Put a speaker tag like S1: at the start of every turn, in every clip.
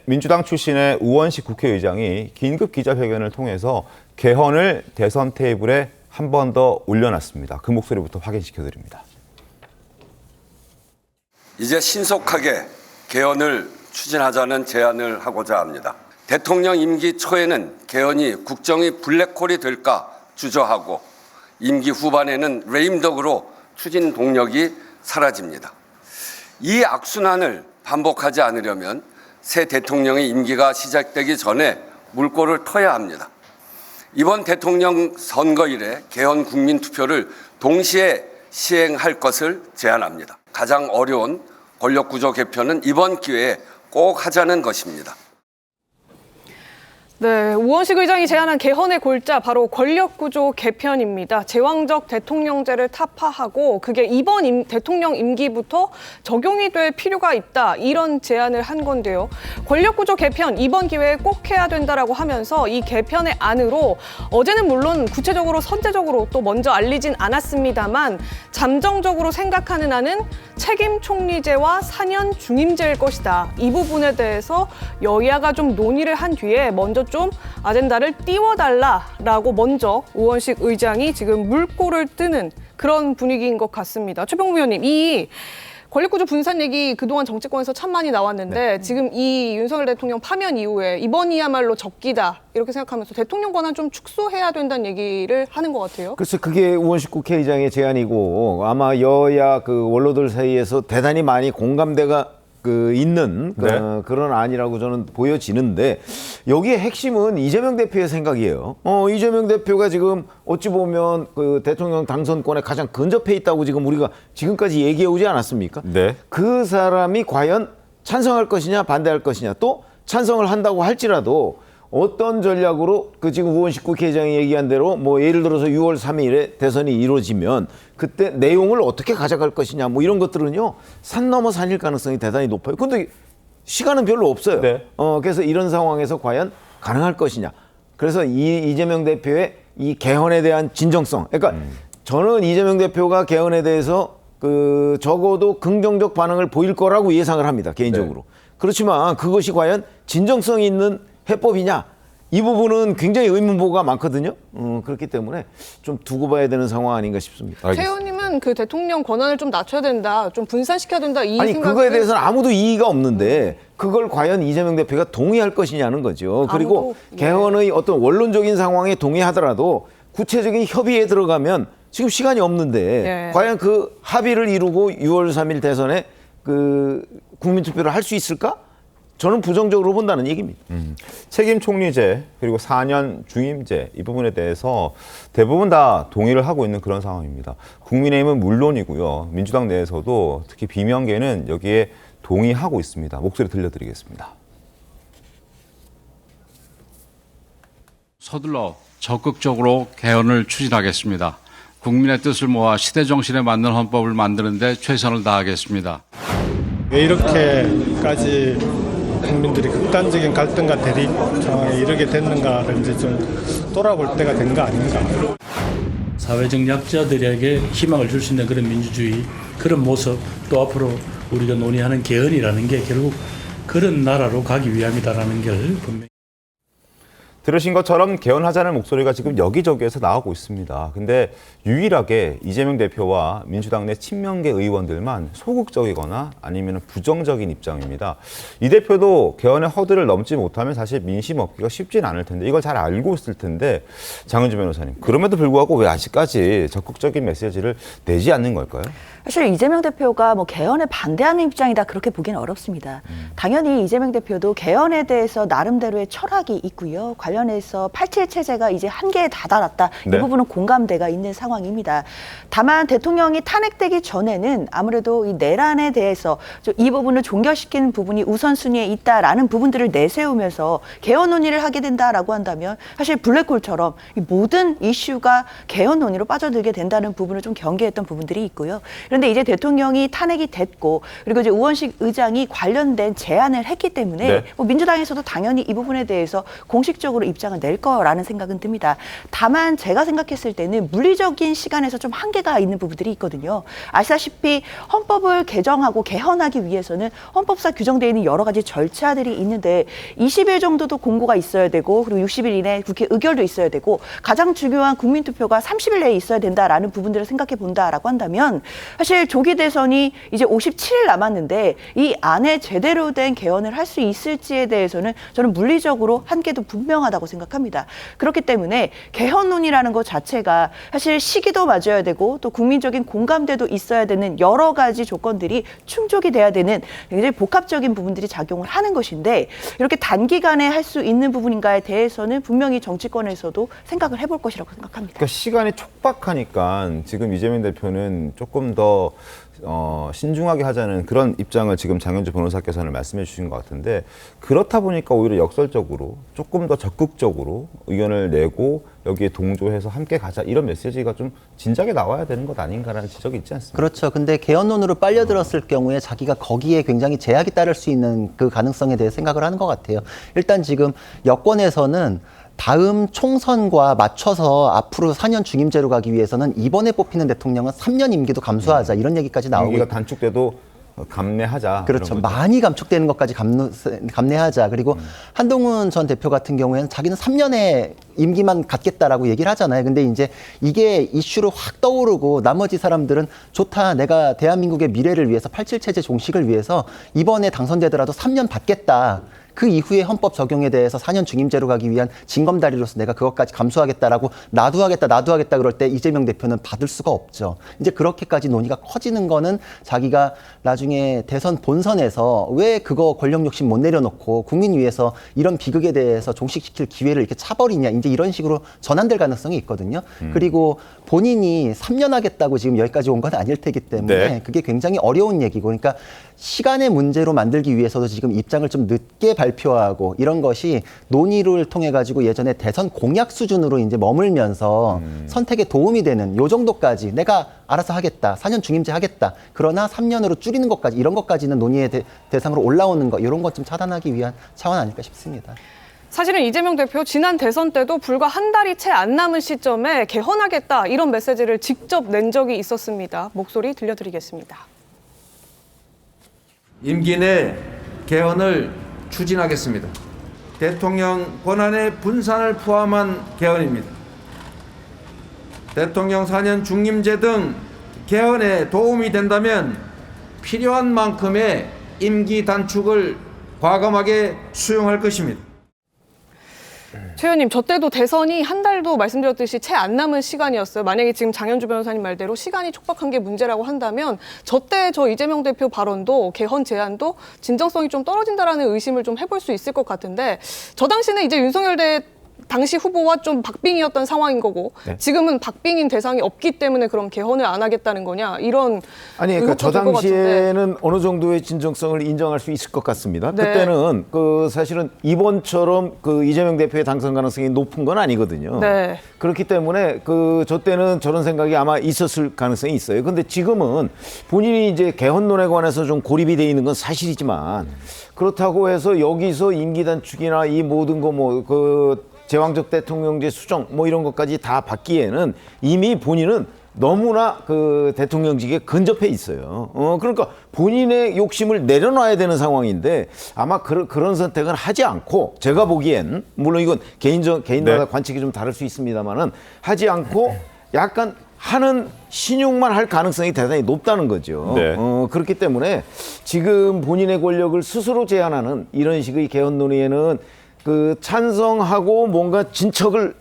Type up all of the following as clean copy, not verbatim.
S1: 민주당 출신의 우원식 국회의장이 긴급 기자회견을 통해서 개헌을 대선 테이블에 한 번 더 올려놨습니다. 그 목소리부터 확인시켜드립니다.
S2: 이제 신속하게 개헌을 추진하자는 제안을 하고자 합니다. 대통령 임기 초에는 개헌이 국정의 블랙홀이 될까 주저하고 임기 후반에는 레임덕으로 추진 동력이 사라집니다. 이 악순환을 반복하지 않으려면 새 대통령의 임기가 시작되기 전에 물꼬를 터야 합니다. 이번 대통령 선거일에 개헌 국민투표를 동시에 시행할 것을 제안합니다. 가장 어려운 권력구조 개편은 이번 기회에 꼭 하자는 것입니다.
S3: 네, 우원식 의장이 제안한 개헌의 골자 바로 권력구조 개편입니다. 제왕적 대통령제를 타파하고 그게 이번 대통령 임기부터 적용이 될 필요가 있다, 이런 제안을 한 건데요. 권력구조 개편 이번 기회에 꼭 해야 된다라고 하면서 이 개편의 안으로 어제는 물론 구체적으로 선제적으로 또 먼저 알리진 않았습니다만 잠정적으로 생각하는 안은 책임 총리제와 4년 중임제일 것이다. 이 부분에 대해서 여야가 좀 논의를 한 뒤에 먼저 좀 아젠다를 띄워달라라고 먼저 우원식 의장이 지금 물꼬를 뜨는 그런 분위기인 것 같습니다. 최병무 의원님, 이 권력구조 분산 얘기 그동안 정치권에서 참 많이 나왔는데 지금 이 윤석열 대통령 파면 이후에 이번이야말로 적기다 이렇게 생각하면서 대통령 권한 좀 축소해야 된다는 얘기를 하는 것 같아요.
S4: 글쎄, 그게 우원식 국회의장의 제안이고 아마 여야 그 원로들 사이에서 대단히 많이 공감대가 있는 그런 안이라고 저는 보여지는데, 여기에 핵심은 이재명 대표의 생각이에요. 이재명 대표가 지금 어찌 보면 그 대통령 당선권에 가장 근접해 있다고 지금 우리가 지금까지 얘기해 오지 않았습니까?
S1: 네.
S4: 그 사람이 과연 찬성할 것이냐 반대할 것이냐, 또 찬성을 한다고 할지라도 어떤 전략으로 그 지금 우원식 국회의장이 얘기한 대로 뭐 예를 들어서 6월 3일에 대선이 이루어지면 그때 내용을 어떻게 가져갈 것이냐, 뭐 이런 것들은요 산 넘어 산일 가능성이 대단히 높아요. 근데 시간은 별로 없어요.
S1: 네.
S4: 그래서 이런 상황에서 과연 가능할 것이냐. 그래서 이재명 대표의 이 개헌에 대한 진정성. 그러니까 저는 이재명 대표가 개헌에 대해서 그 적어도 긍정적 반응을 보일 거라고 예상을 합니다, 개인적으로.
S1: 네.
S4: 그렇지만 그것이 과연 진정성이 있는 해법이냐, 이 부분은 굉장히 의문부호가 많거든요. 그렇기 때문에 좀 두고 봐야 되는 상황 아닌가 싶습니다.
S3: 최 의원님은 그 대통령 권한을 좀 낮춰야 된다, 좀 분산시켜야 된다, 이
S4: 아니
S3: 생각을...
S4: 그거에 대해서는 아무도 이의가 없는데 그걸 과연 이재명 대표가 동의할 것이냐는 거죠. 그리고 개헌의 어떤 원론적인 상황에 동의하더라도 구체적인 협의에 들어가면 지금 시간이 없는데 과연 그 합의를 이루고 6월 3일 대선에 그 국민투표를 할 수 있을까? 저는 부정적으로 본다는 얘기입니다.
S1: 책임 총리제 그리고 4년 중임제 이 부분에 대해서 대부분 다 동의를 하고 있는 그런 상황입니다. 국민의힘은 물론이고요. 민주당 내에서도 특히 비명계는 여기에 동의하고 있습니다. 목소리 들려드리겠습니다.
S5: 서둘러 적극적으로 개헌을 추진하겠습니다. 국민의 뜻을 모아 시대 정신에 맞는 헌법을 만드는 데 최선을 다하겠습니다.
S6: 왜 이렇게까지 국민들이 극단적인 갈등과 대립 상황에 이르게 됐는가를 이제 좀 돌아볼 때가 된 거 아닌가.
S7: 사회적 약자들에게 희망을 줄 수 있는 그런 민주주의, 그런 모습, 또 앞으로 우리가 논의하는 개헌이라는 게 결국 그런 나라로 가기 위함이다라는 걸 분명히.
S1: 들으신 것처럼 개헌하자는 목소리가 지금 여기저기에서 나오고 있습니다. 근데 유일하게 이재명 대표와 민주당 내 친명계 의원들만 소극적이거나 아니면 부정적인 입장입니다. 이 대표도 개헌의 허들을 넘지 못하면 사실 민심 얻기가 쉽진 않을 텐데, 이걸 잘 알고 있을 텐데, 장은주 변호사님, 그럼에도 불구하고 왜 아직까지 적극적인 메시지를 내지 않는 걸까요?
S8: 사실 이재명 대표가 뭐 개헌에 반대하는 입장이다 그렇게 보기는 어렵습니다. 당연히 이재명 대표도 개헌에 대해서 나름대로의 철학이 있고요. 관련해서 87 체제가 이제 한계에 다다랐다.
S1: 네.
S8: 이 부분은 공감대가 있는 상황입니다. 다만 대통령이 탄핵되기 전에는 아무래도 이 내란에 대해서 이 부분을 종결시키는 부분이 우선순위에 있다라는 부분들을 내세우면서 개헌 논의를 하게 된다라고 한다면 사실 블랙홀처럼 이 모든 이슈가 개헌 논의로 빠져들게 된다는 부분을 좀 경계했던 부분들이 있고요. 그런데 이제 대통령이 탄핵이 됐고 그리고 이제 우원식 의장이 관련된 제안을 했기 때문에 뭐 민주당에서도 당연히 이 부분에 대해서 공식적으로 적극적으로 입장을 낼 거라는 생각은 듭니다. 다만 제가 생각했을 때는 물리적인 시간에서 좀 한계가 있는 부분들이 있거든요. 아시다시피 헌법을 개정하고 개헌하기 위해서는 헌법상 규정되어 있는 여러 가지 절차들이 있는데 20일 정도도 공고가 있어야 되고 그리고 60일 이내 국회 의결도 있어야 되고 가장 중요한 국민투표가 30일 내에 있어야 된다라는 부분들을 생각해 본다라고 한다면 사실 조기 대선이 이제 57일 남았는데 이 안에 제대로 된 개헌을 할 수 있을지에 대해서는 저는 물리적으로 한계도 분명하다고 생각합니다. 그렇기 때문에 개헌론이라는 것 자체가 사실 시기도 맞아야 되고 또 국민적인 공감대도 있어야 되는 여러 가지 조건들이 충족이 돼야 되는 굉장히 복합적인 부분들이 작용을 하는 것인데 이렇게 단기간에 할 수 있는 부분인가에 대해서는 분명히 정치권에서도 생각을 해볼 것이라고 생각합니다.
S1: 그러니까 시간이 촉박하니까 지금 이재명 대표는 조금 더 신중하게 하자는 그런 입장을 지금 장현주 변호사께서는 말씀해 주신 것 같은데 그렇다 보니까 오히려 역설적으로 조금 더 적극적으로 의견을 내고 여기에 동조해서 함께 가자 이런 메시지가 좀 진작에 나와야 되는 것 아닌가라는 지적이 있지 않습니까?
S9: 그렇죠. 근데 개헌론으로 빨려들었을 경우에 자기가 거기에 굉장히 제약이 따를 수 있는 그 가능성에 대해 생각을 하는 것 같아요. 일단 지금 여권에서는 다음 총선과 맞춰서 앞으로 4년 중임제로 가기 위해서는 이번에 뽑히는 대통령은 3년 임기도 감수하자 이런 얘기까지 나오고
S1: 임기가 단축돼도 감내하자.
S9: 그렇죠. 많이 감축되는 것까지 감내하자. 그리고 한동훈 전 대표 같은 경우에는 자기는 3년의 임기만 갖겠다라고 얘기를 하잖아요. 근데 이제 이게 이슈로 확 떠오르고 나머지 사람들은 좋다. 내가 대한민국의 미래를 위해서 87 체제 종식을 위해서 이번에 당선되더라도 3년 받겠다. 그 이후에 헌법 적용에 대해서 4년 중임제로 가기 위한 징검다리로서 내가 그것까지 감수하겠다라고 나도 하겠다 그럴 때 이재명 대표는 받을 수가 없죠. 이제 그렇게까지 논의가 커지는 거는 자기가 나중에 대선 본선에서 왜 그거 권력 욕심 못 내려놓고 국민 위해서 이런 비극에 대해서 종식시킬 기회를 이렇게 차버리냐 이제 이런 식으로 전환될 가능성이 있거든요. 그리고 본인이 3년 하겠다고 지금 여기까지 온 건 아닐 테기 때문에
S1: 네.
S9: 그게 굉장히 어려운 얘기고 그러니까 시간의 문제로 만들기 위해서도 지금 입장을 좀 늦게 발표하고 이런 것이 논의를 통해 가지고 예전에 대선 공약 수준으로 이제 머물면서 선택에 도움이 되는 요 정도까지 내가 알아서 하겠다. 4년 중임제 하겠다. 그러나 3년으로 줄이는 것까지 이런 것까지는 논의의 대상으로 올라오는 거 이런 것 좀 차단하기 위한 차원 아닐까 싶습니다.
S3: 사실은 이재명 대표 지난 대선 때도 불과 한 달이 채 안 남은 시점에 개헌하겠다 이런 메시지를 직접 낸 적이 있었습니다. 목소리 들려드리겠습니다.
S10: 임기 내 개헌을 추진하겠습니다. 대통령 권한의 분산을 포함한 개헌입니다. 대통령 4년 중임제 등 개헌에 도움이 된다면 필요한 만큼의 임기 단축을 과감하게 수용할 것입니다.
S3: 최 의원님, 저 때도 대선이 한 달도 말씀드렸듯이 채 안 남은 시간이었어요. 만약에 지금 장현주 변호사님 말대로 시간이 촉박한 게 문제라고 한다면 저 이재명 대표 발언도 개헌 제안도 진정성이 좀 떨어진다라는 의심을 좀 해볼 수 있을 것 같은데 저 당시는 이제 윤석열 당시 후보와 좀 박빙이었던 상황인 거고
S1: 네.
S3: 지금은 박빙인 대상이 없기 때문에 그럼 개헌을 안 하겠다는 거냐 이런
S4: 아니 그러니까 저
S3: 의혹도 들것
S4: 당시에는 어느 정도의 진정성을 인정할 수 있을 것 같습니다.
S3: 네.
S4: 그때는 그 사실은 이번처럼 그 이재명 대표의 당선 가능성이 높은 건 아니거든요.
S3: 네.
S4: 그렇기 때문에 그 저 때는 저런 생각이 아마 있었을 가능성이 있어요. 그런데 지금은 본인이 이제 개헌론에 관해서 좀 고립이 돼 있는 건 사실이지만 그렇다고 해서 여기서 임기 단축이나 이 모든 거 뭐 그 제왕적 대통령제 수정 뭐 이런 것까지 다 받기에는 이미 본인은 너무나 그 대통령직에 근접해 있어요. 그러니까 본인의 욕심을 내려놔야 되는 상황인데 아마 그런 선택은 하지 않고 제가 보기엔 물론 이건 개인마다
S1: 네.
S4: 관측이 좀 다를 수 있습니다만은 하지 않고 약간 하는 신용만 할 가능성이 대단히 높다는 거죠.
S1: 네.
S4: 그렇기 때문에 지금 본인의 권력을 스스로 제한하는 이런 식의 개헌 논의에는 그 찬성하고 뭔가 진척을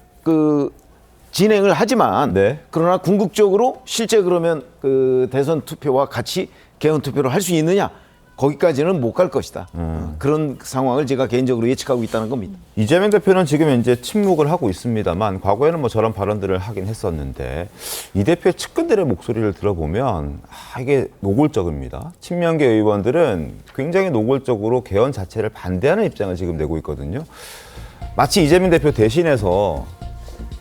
S4: 진행을 하지만
S1: 네.
S4: 그러나 궁극적으로 실제 그러면 그 대선 투표와 같이 개헌 투표를 할 수 있느냐 거기까지는 못 갈 것이다. 그런 상황을 제가 개인적으로 예측하고 있다는 겁니다.
S1: 이재명 대표는 지금 이제 침묵을 하고 있습니다만 과거에는 뭐 저런 발언들을 하긴 했었는데 이 대표의 측근들의 목소리를 들어보면 이게 노골적입니다. 친명계 의원들은 굉장히 노골적으로 개헌 자체를 반대하는 입장을 지금 내고 있거든요. 마치 이재명 대표 대신해서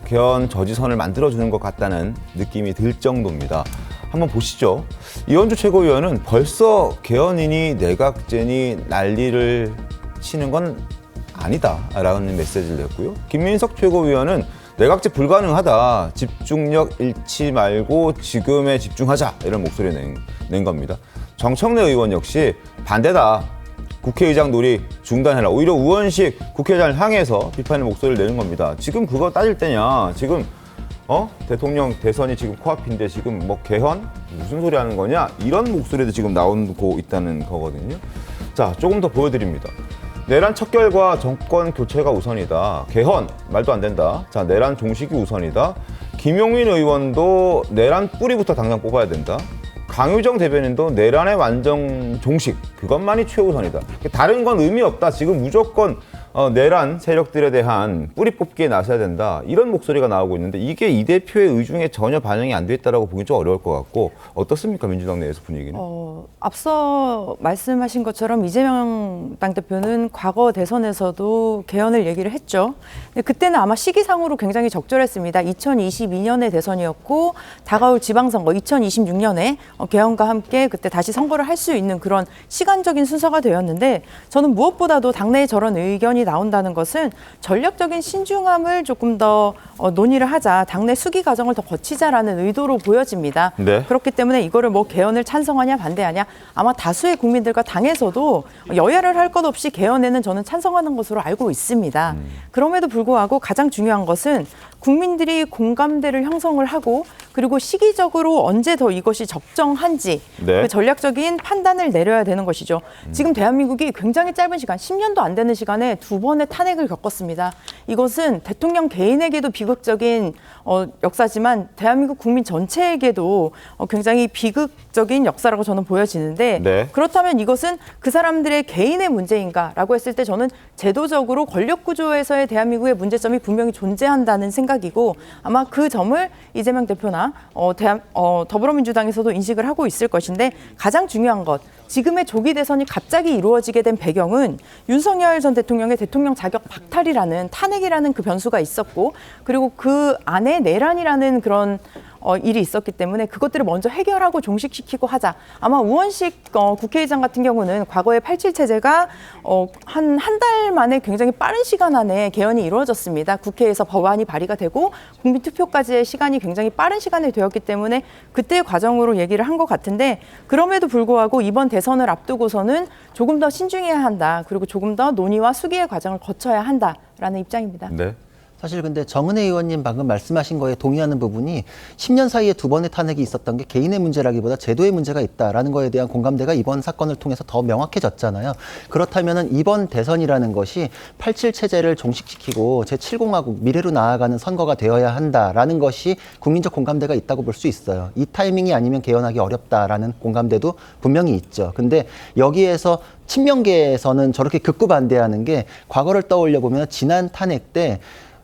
S1: 개헌 저지선을 만들어주는 것 같다는 느낌이 들 정도입니다. 한번 보시죠. 이현주 최고위원은 벌써 개헌이니 내각제니 난리를 치는 건 아니다라는 메시지를 냈고요. 김민석 최고위원은 내각제 불가능하다. 집중력 잃지 말고 지금에 집중하자. 이런 목소리를 낸 겁니다. 정청래 의원 역시 반대다. 국회의장 놀이 중단해라. 오히려 우원식 국회의장을 향해서 비판의 목소리를 내는 겁니다. 지금 그거 따질 때냐. 지금 대통령 대선이 지금 코앞인데 지금 뭐 개헌? 무슨 소리 하는 거냐? 이런 목소리도 지금 나오고 있다는 거거든요. 자, 조금 더 보여드립니다. 내란 척결과 정권 교체가 우선이다. 개헌 말도 안 된다. 자, 내란 종식이 우선이다. 김용민 의원도 내란 뿌리부터 당장 뽑아야 된다. 강유정 대변인도 내란의 완전 종식 그것만이 최우선이다. 다른 건 의미 없다. 지금 무조건 내란 세력들에 대한 뿌리 뽑기에 나서야 된다. 이런 목소리가 나오고 있는데 이게 이 대표의 의중에 전혀 반영이 안 돼 있다라고 보기 좀 어려울 것 같고 어떻습니까? 민주당 내에서 분위기는?
S11: 앞서 말씀하신 것처럼 이재명 당대표는 과거 대선에서도 개헌을 얘기를 했죠. 근데 그때는 아마 시기상으로 굉장히 적절했습니다. 2022년의 대선이었고 다가올 지방선거 2026년에 개헌과 함께 그때 다시 선거를 할 수 있는 그런 시간적인 순서가 되었는데 저는 무엇보다도 당내에 저런 의견이 나온다는 것은 전략적인 신중함을 조금 더 논의를 하자, 당내 수기 과정을 더 거치자라는 의도로 보여집니다.
S1: 네.
S11: 그렇기 때문에 이거를 뭐 개헌을 찬성하냐 반대하냐 아마 다수의 국민들과 당에서도 여야를 할 것 없이 개헌에는 저는 찬성하는 것으로 알고 있습니다. 그럼에도 불구하고 가장 중요한 것은 국민들이 공감대를 형성을 하고 그리고 시기적으로 언제 더 이것이 적정한지
S1: 네.
S11: 그 전략적인 판단을 내려야 되는 것이죠. 지금 대한민국이 굉장히 짧은 시간, 10년도 안 되는 시간에 2번의 탄핵을 겪었습니다. 이것은 대통령 개인에게도 비극적인 역사지만 대한민국 국민 전체에게도 굉장히 비극적인 역사라고 저는 보여지는데
S1: 네.
S11: 그렇다면 이것은 그 사람들의 개인의 문제인가라고 했을 때 저는 제도적으로 권력 구조에서의 대한민국의 문제점이 분명히 존재한다는 생각이고 아마 그 점을 이재명 대표나 더불어민주당에서도 인식을 하고 있을 것인데 가장 중요한 것 지금의 조기 대선이 갑자기 이루어지게 된 배경은 윤석열 전 대통령의 대통령 자격 박탈이라는 탄핵이라는 그 변수가 있었고 그리고 그 안에 내란이라는 그런 일이 있었기 때문에 그것들을 먼저 해결하고 종식시키고 하자. 아마 우원식 국회의장 같은 경우는 과거의 87 체제가 한 달 만에 굉장히 빠른 시간 안에 개헌이 이루어졌습니다. 국회에서 법안이 발의가 되고 국민투표까지의 시간이 굉장히 빠른 시간에 되었기 때문에 그때의 과정으로 얘기를 한 것 같은데 그럼에도 불구하고 이번 대선을 앞두고서는 조금 더 신중해야 한다. 그리고 조금 더 논의와 수기의 과정을 거쳐야 한다라는 입장입니다.
S1: 네.
S9: 사실 근데 정은혜 의원님 방금 말씀하신 거에 동의하는 부분이 10년 사이에 2번의 탄핵이 있었던 게 개인의 문제라기보다 제도의 문제가 있다라는 거에 대한 공감대가 이번 사건을 통해서 더 명확해졌잖아요. 그렇다면은 이번 대선이라는 것이 87 체제를 종식시키고 제7공화국 미래로 나아가는 선거가 되어야 한다라는 것이 국민적 공감대가 있다고 볼 수 있어요. 이 타이밍이 아니면 개헌하기 어렵다라는 공감대도 분명히 있죠. 근데 여기에서 친명계에서는 저렇게 극구 반대하는 게 과거를 떠올려 보면 지난 탄핵 때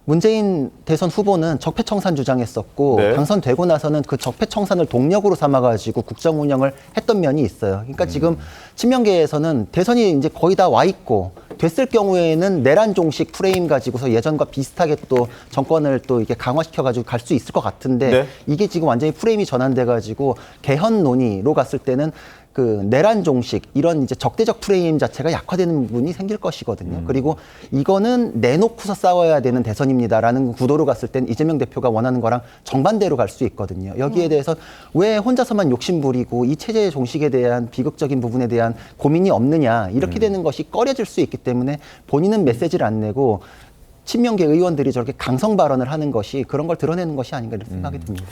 S9: 문재인 대선 후보는 적폐청산 주장했었고
S1: 네.
S9: 당선되고 나서는 그 적폐청산을 동력으로 삼아가지고 국정 운영을 했던 면이 있어요. 그러니까 지금 친명계에서는 대선이 이제 거의 다 와 있고 됐을 경우에는 내란 종식 프레임 가지고서 예전과 비슷하게 또 정권을 또 이렇게 강화시켜가지고 갈 수 있을 것 같은데
S1: 네.
S9: 이게 지금 완전히 프레임이 전환돼가지고 개헌 논의로 갔을 때는 그 내란 종식 이런 이제 적대적 프레임 자체가 약화되는 부분이 생길 것이거든요. 그리고 이거는 내놓고서 싸워야 되는 대선입니다라는 구도로 갔을 땐 이재명 대표가 원하는 거랑 정반대로 갈 수 있거든요. 여기에 대해서 왜 혼자서만 욕심 부리고 이 체제의 종식에 대한 비극적인 부분에 대한 고민이 없느냐 이렇게 되는 것이 꺼려질 수 있기 때문에 본인은 메시지를 안 내고 친명계 의원들이 저렇게 강성 발언을 하는 것이 그런 걸 드러내는 것이 아닌가 이런 생각이 듭니다.